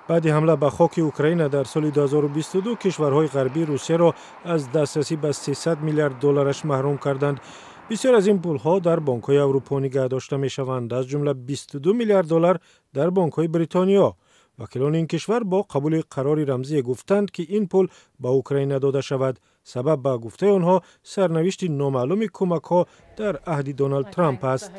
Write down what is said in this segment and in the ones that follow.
بعد حمله به خاک اوکراین در سال 2022 کشورهای غربی روسیه را از دسترسی به 300 میلیارد دلارش محروم کردند. بسیار از این پولها در بانک‌های اروپا نگه داشته می‌شوند، از جمله 22 میلیارد دلار در بانک‌های بریتانیا. وکیلان این کشور با قبول قراری رمزی گفتند که این پول به اوکراین داده شود. سبب به گفته آنها سرنوشت نامعلوم کمک‌ها در عهد دونالد ترامپ است.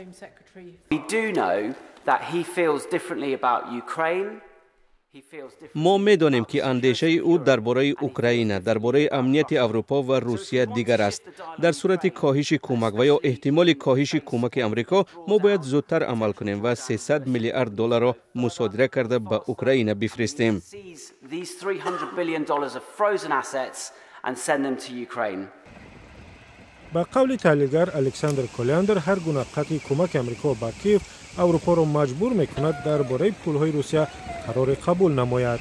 ما می‌دانیم که اندیشه او درباره اوکراین، درباره امنیت اروپا و روسیه دیگر است. در صورت کاهش کمک و یا احتمال کاهش کمک امریکا، ما باید زودتر عمل کنیم و 300 میلیارد دلار را مصادره کرده به اوکراین بفرستیم. با قول تحلیلگر الکساندر کلیاندر، هر گونه قطع کمک امریکا به کیف اروپا را مجبور می‌کند درباره پول‌های روسیه قرار قبول نماید.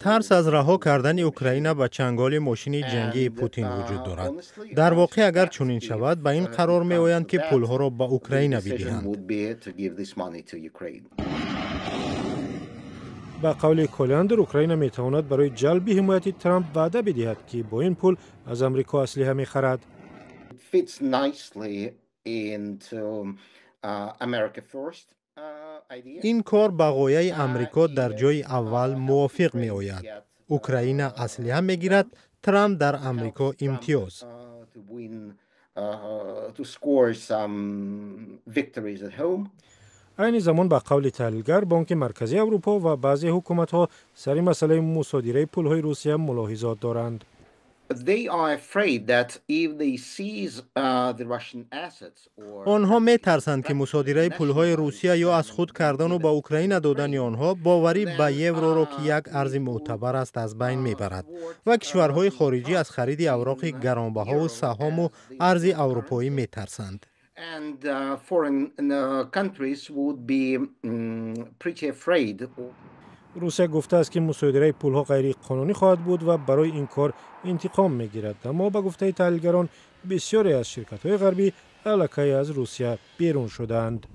ترس از رها کردن اوکراین به چنگال ماشین جنگی پوتین وجود دارد. در واقع اگر چنین شود به این قرار می‌آیند که پول‌ها را به اوکراین بدهند. با قول کلیاندر، اوکراین می‌تواند برای جلب حمایت ترامپ وعده بدهد که با این پول از امریکا اسلحه می‌خرد. این کار با غایه امریکا در جای اول موافق می آید. اوکراین اسلحه می گیرد، ترامپ در امریکا امتیاز. این زمان با قول تحلیلگر، بانک مرکزی اروپا و بعضی حکومت‌ها سر مسئله مصادره پول‌های روسیه ملاحظات دارند. آنها می ترسند که مصادره پول‌های روسیه یا از خود کردن و به اوکراین دادن آنها باوری به یورو را که یک ارز معتبر است از بین میبرد و کشورهای خارجی از خرید اوراق گرانبها و سهام و ارز اروپایی می ترسند. روسیه گفته است که مصادره پول‌ها غیر قانونی خواهد بود و برای این کار انتقام می‌گیرد. اما با گفته تحلیلگران، بسیاری از شرکت‌های غربی علاقه از روسیه بیرون شدند.